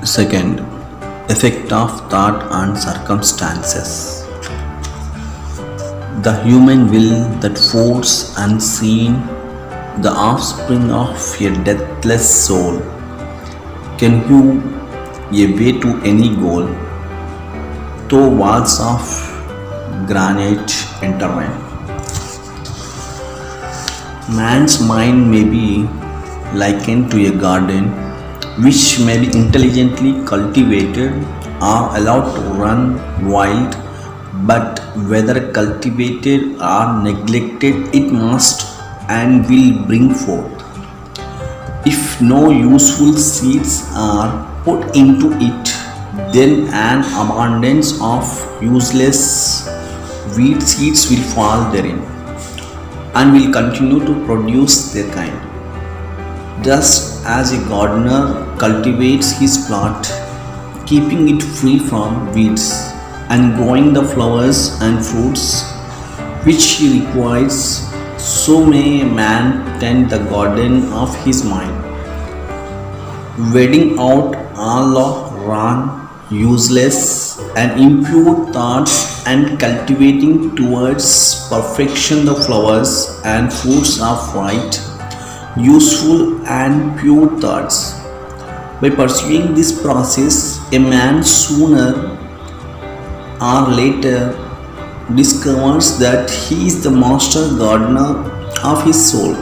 Second, effect of thought and circumstances. The human will, that force unseen, the offspring of a deathless soul, can hew a way to any goal, though walls of granite intervene. Man's mind may be likened to a garden which may be intelligently cultivated or allowed to run wild, but whether cultivated or neglected, it must and will bring forth. If no useful seeds are put into it, then an abundance of useless weed seeds will fall therein and will continue to produce their kind. Just as a gardener cultivates his plot, keeping it free from weeds and growing the flowers and fruits which he requires, so may a man tend the garden of his mind, weeding out all the wrong, useless, and impure thoughts and cultivating towards perfection the flowers and fruits of right, useful, and pure thoughts. By pursuing this process, a man sooner or later discovers that he is the master gardener of his soul,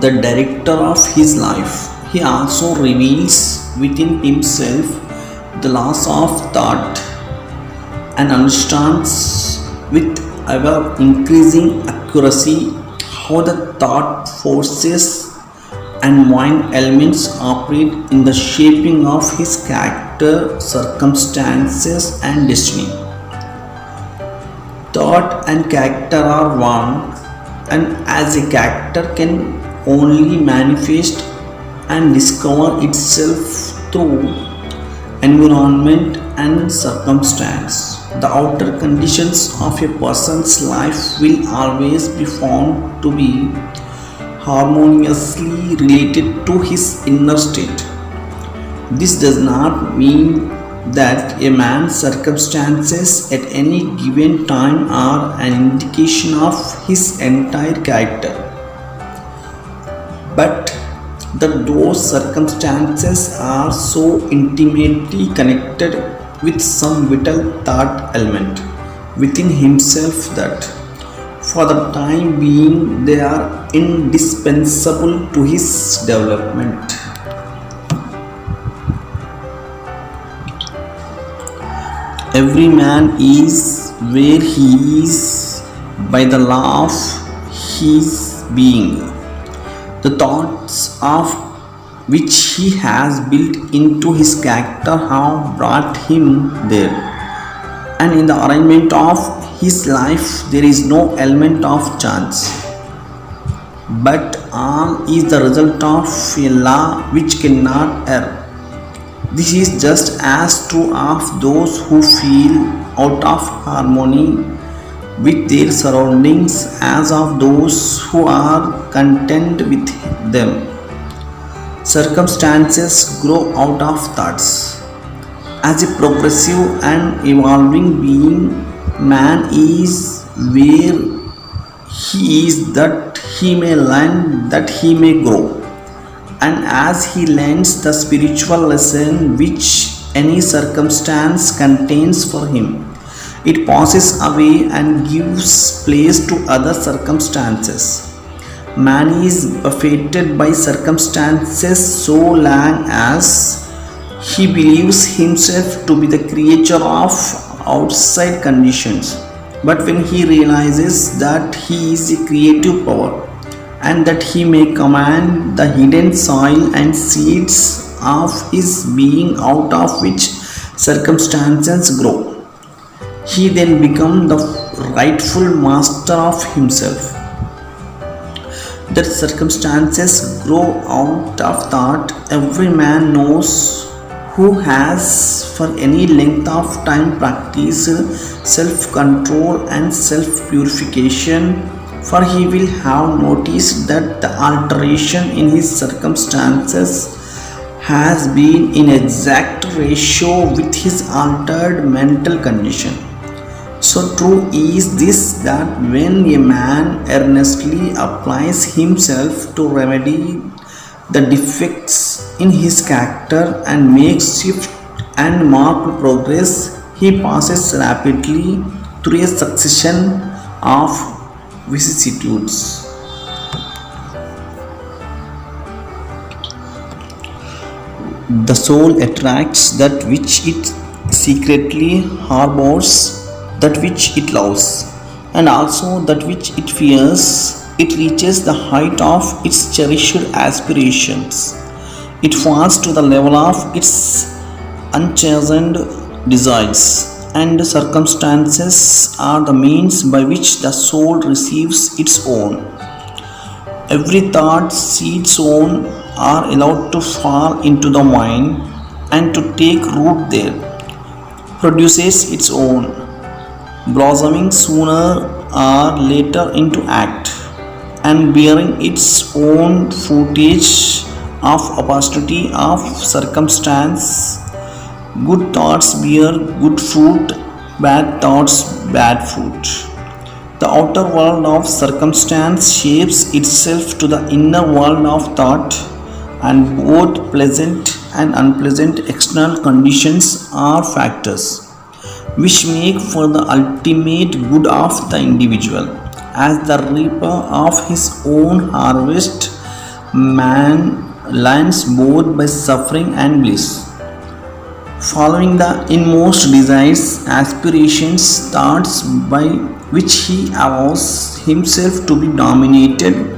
the director of his life. He also reveals within himself the laws of thought and understands with ever increasing accuracy how the thought forces and mind elements operate in the shaping of his character, circumstances, and destiny. Thought and character are one, and as a character can only manifest and discover itself through environment and circumstance, the outer conditions of a person's life will always be found to be harmoniously related to his inner state. This does not mean that a man's circumstances at any given time are an indication of his entire character, but that those circumstances are so intimately connected with some vital thought element within himself that for the time being they are indispensable to his development. Every man is where he is by the law of his being. The thoughts of which he has built into his character have brought him there, and in the arrangement of his life there is no element of chance, but all is the result of a law which cannot err. This is just as true of those who feel out of harmony with their surroundings as of those who are content with them. Circumstances grow out of thoughts. As a progressive and evolving being, man is where he is that he may learn, that he may grow. And as he learns the spiritual lesson which any circumstance contains for him, it passes away and gives place to other circumstances. Man is buffeted by circumstances so long as he believes himself to be the creature of outside conditions. But when he realizes that he is a creative power and that he may command the hidden soil and seeds of his being out of which circumstances grow, he then becomes the rightful master of himself. That circumstances grow out of thought, every man knows who has for any length of time practiced self-control and self-purification, for he will have noticed that the alteration in his circumstances has been in exact ratio with his altered mental condition. So true is this that when a man earnestly applies himself to remedy the defects in his character and makes swift and marked progress, he passes rapidly through a succession of vicissitudes. The soul attracts that which it secretly harbors, that which it loves, and also that which it fears. It reaches the height of its cherished aspirations. It falls to the level of its unchastened desires, and circumstances are the means by which the soul receives its own. Every thought seed sown are allowed to fall into the mind and to take root there, produces its own, blossoming sooner or later into act, and bearing its own footage of opportunity of circumstance. Good thoughts bear good fruit, bad thoughts bad fruit. The outer world of circumstance shapes itself to the inner world of thought, and both pleasant and unpleasant external conditions are factors which make for the ultimate good of the individual. As the reaper of his own harvest, man learns both by suffering and bliss. Following the inmost desires, aspirations, thoughts by which he allows himself to be dominated,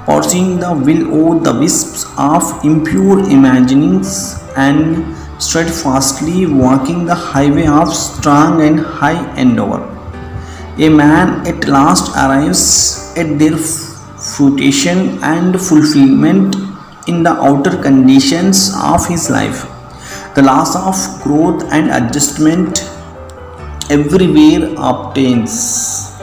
pursuing the will over the wisps of impure imaginings, and steadfastly walking the highway of strong and high endeavor. A man at last arrives at their fruition and fulfillment in the outer conditions of his life. The laws of growth and adjustment everywhere obtains.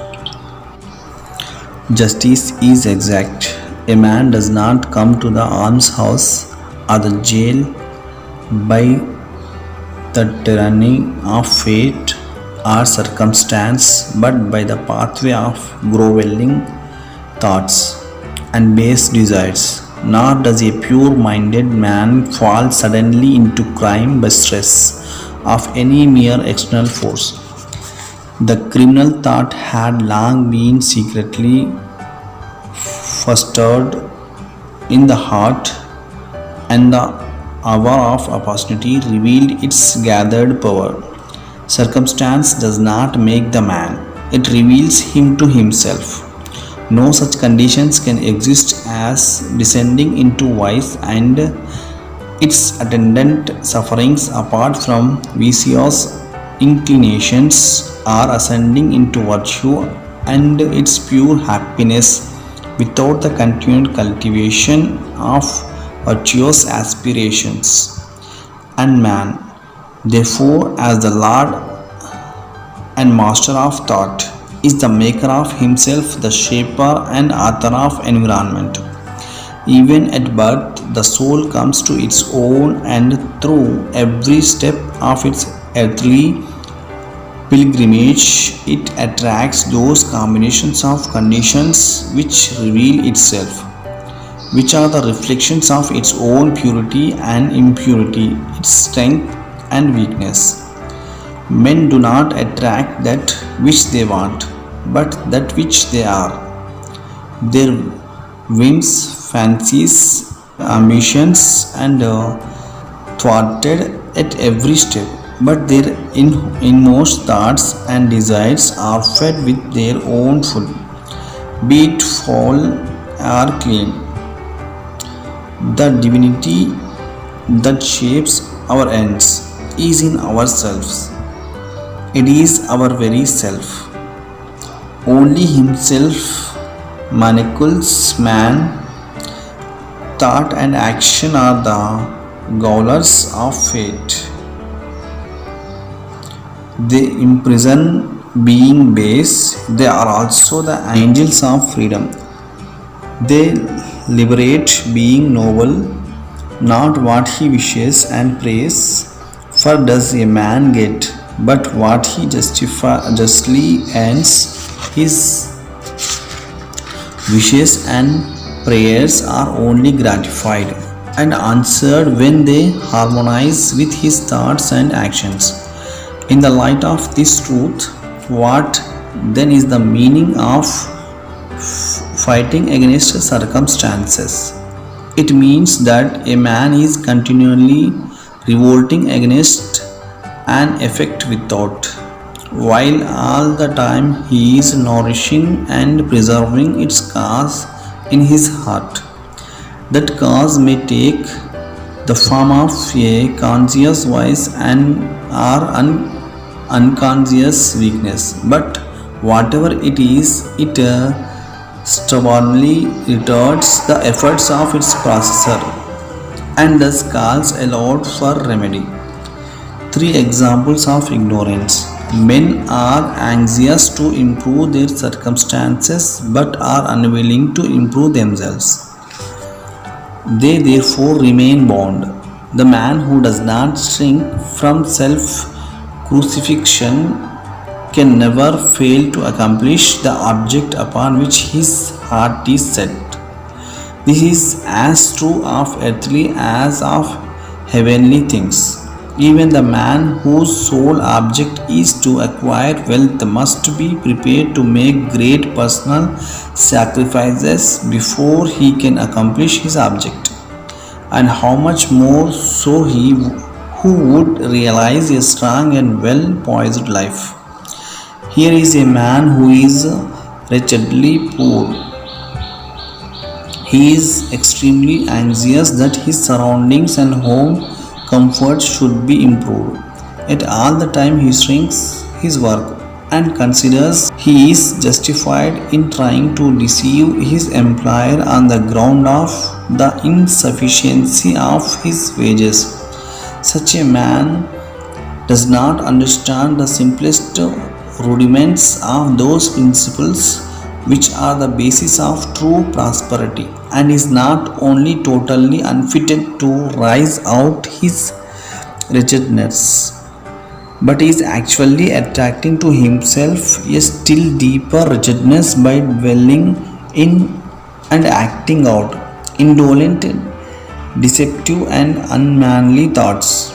Justice is exact. A man does not come to the almshouse or the jail by the tyranny of fate or circumstance, but by the pathway of groveling thoughts and base desires. Nor does a pure minded man fall suddenly into crime by stress of any mere external force. The criminal thought had long been secretly fostered in the heart, and the hour of opportunity revealed its gathered power. Circumstance does not make the man, it reveals him to himself. No such conditions can exist as descending into vice and its attendant sufferings apart from vicious inclinations, or ascending into virtue and its pure happiness without the continued cultivation of virtuous aspirations. And man, therefore, as the Lord and master of thought, is the maker of himself, the shaper and author of environment. Even at birth, the soul comes to its own, and through every step of its earthly pilgrimage, it attracts those combinations of conditions which reveal itself, which are the reflections of its own purity and impurity, its strength and weakness. Men do not attract that which they want, but that which they are. Their whims, fancies, ambitions, and thwarted at every step, but their inmost thoughts and desires are fed with their own food, be it foul or clean. The divinity that shapes our ends is in ourselves. It is our very self. Only himself manacles man. Thought and action are the gaolers of fate. They imprison being base. They are also the angels of freedom. They liberate being noble. not what he wishes and prays, for does a man get, but what he justly earns. His wishes and prayers are only gratified and answered when they harmonize with his thoughts and actions. In the light of this truth, what then is the meaning of fighting against circumstances? It means that a man is continually revolting against an effect without, while all the time he is nourishing and preserving its cause in his heart. That cause may take the form of a conscious voice and or unconscious weakness, but whatever it is, it stubbornly retards the efforts of its processor and thus calls aloud for remedy. Three examples of ignorance. Men are anxious to improve their circumstances but are unwilling to improve themselves. They therefore remain bound. The man who does not shrink from self crucifixion can never fail to accomplish the object upon which his heart is set. This is as true of earthly as of heavenly things. Even the man whose sole object is to acquire wealth must be prepared to make great personal sacrifices before he can accomplish his object. And how much more so he who would realize a strong and well poised life. Here is a man who is wretchedly poor. He is extremely anxious that his surroundings and home comfort should be improved. At all the time he shrinks his work and considers he is justified in trying to deceive his employer on the ground of the insufficiency of his wages. Such a man does not understand the simplest rudiments of those principles which are the basis of true prosperity, and is not only totally unfitted to rise out his wretchedness, but is actually attracting to himself a still deeper wretchedness by dwelling in and acting out indolent, deceptive and unmanly thoughts.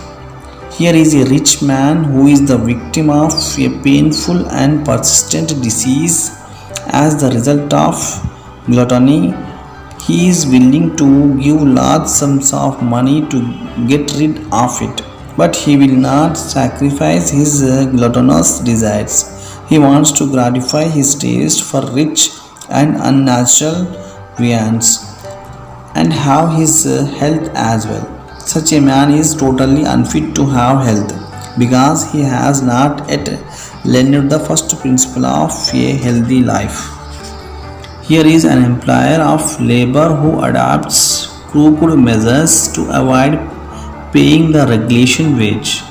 Here is a rich man who is the victim of a painful and persistent disease as the result of gluttony. He is willing to give large sums of money to get rid of it, but he will not sacrifice his gluttonous desires. He wants to gratify his taste for rich and unnatural viands and have his health as well. Such a man is totally unfit to have health because he has not yet learned the first principle of a healthy life. Here is an employer of labor who adopts crooked measures to avoid paying the regulation wage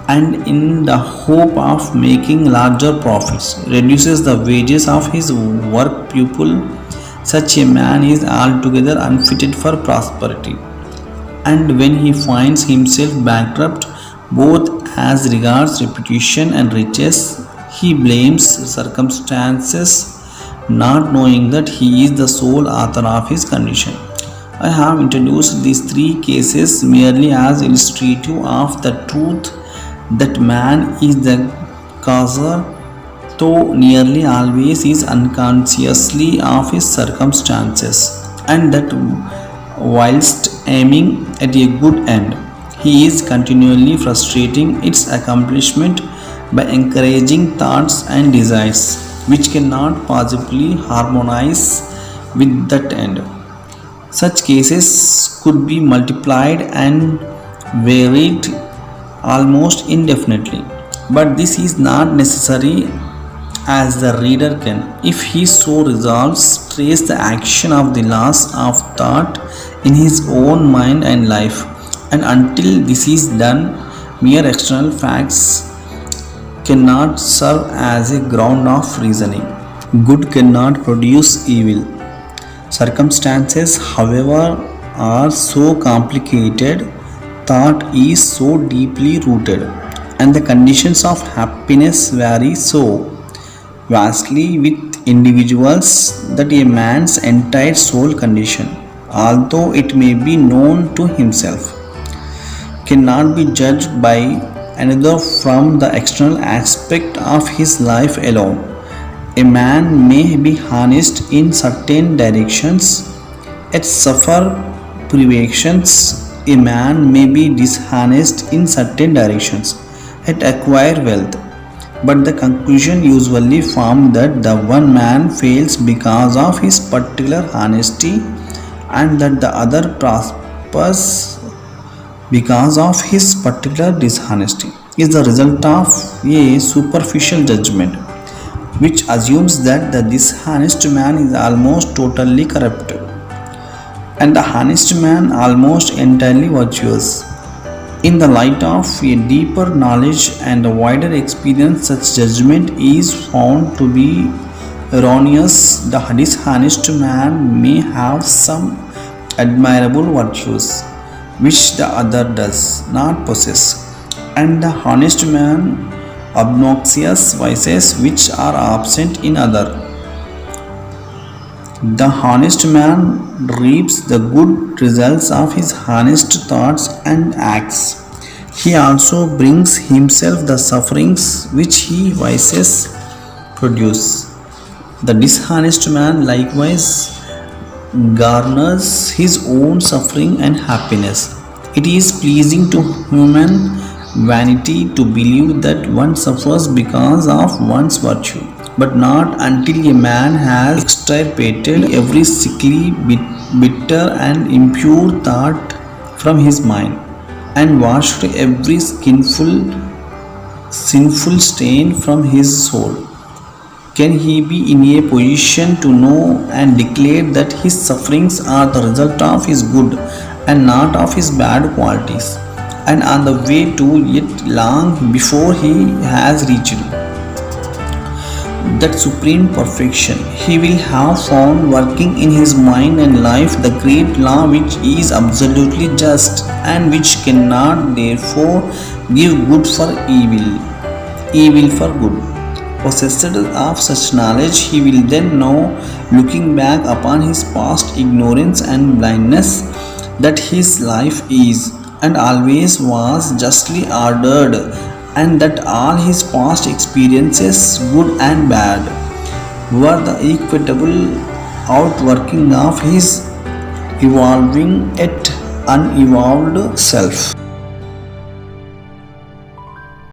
and in the hope of making larger profits reduces the wages of his work pupil. Such a man is altogether unfitted for prosperity, and when he finds himself bankrupt both as regards reputation and riches, he blames circumstances, not knowing that he is the sole author of his condition. I have introduced these three cases merely as illustrative of the truth that man is the causer, though nearly always is unconsciously of his circumstances, and that whilst aiming at a good end, he is continually frustrating its accomplishment by encouraging thoughts and desires which cannot possibly harmonize with that end. Such cases could be multiplied and varied almost indefinitely, but this is not necessary, as the reader can, if he so resolves, trace the action of the laws of thought in his own mind and life, and until this is done, mere external facts cannot serve as a ground of reasoning. Good cannot produce evil. Circumstances, however, are so complicated, thought is so deeply rooted, and the conditions of happiness vary so vastly with individuals that a man's entire soul condition, although it may be known to himself, cannot be judged by another from the external aspect of his life alone. A man may be harnessed in certain directions, yet suffer privations. A man may be disharnessed in certain directions, yet acquire wealth. But the conclusion usually formed that the one man fails because of his particular honesty and that the other prospers because of his particular dishonesty is the result of a superficial judgment which assumes that the dishonest man is almost totally corrupt and the honest man almost entirely virtuous. In the light of a deeper knowledge and a wider experience, such judgment is found to be erroneous. The dishonest man may have some admirable virtues which the other does not possess, and the honest man obnoxious vices which are absent in other. The honest man reaps the good results of his honest thoughts and acts. He also brings himself the sufferings which his vices produce. The dishonest man likewise garners his own suffering and happiness. It is pleasing to human vanity to believe that one suffers because of one's virtue, but not until a man has extirpated every sickly, bitter, and impure thought from his mind and washed every sinful stain from his soul. Can he be in a position to know and declare that his sufferings are the result of his good and not of his bad qualities, and on the way to it long before he has reached that supreme perfection? He will have found working in his mind and life the great law which is absolutely just and which cannot therefore give good for evil, evil for good. Possessed of such knowledge, he will then know, looking back upon his past ignorance and blindness, that his life is and always was justly ordered, and that all his past experiences, good and bad, were the equitable outworking of his evolving yet unevolved self.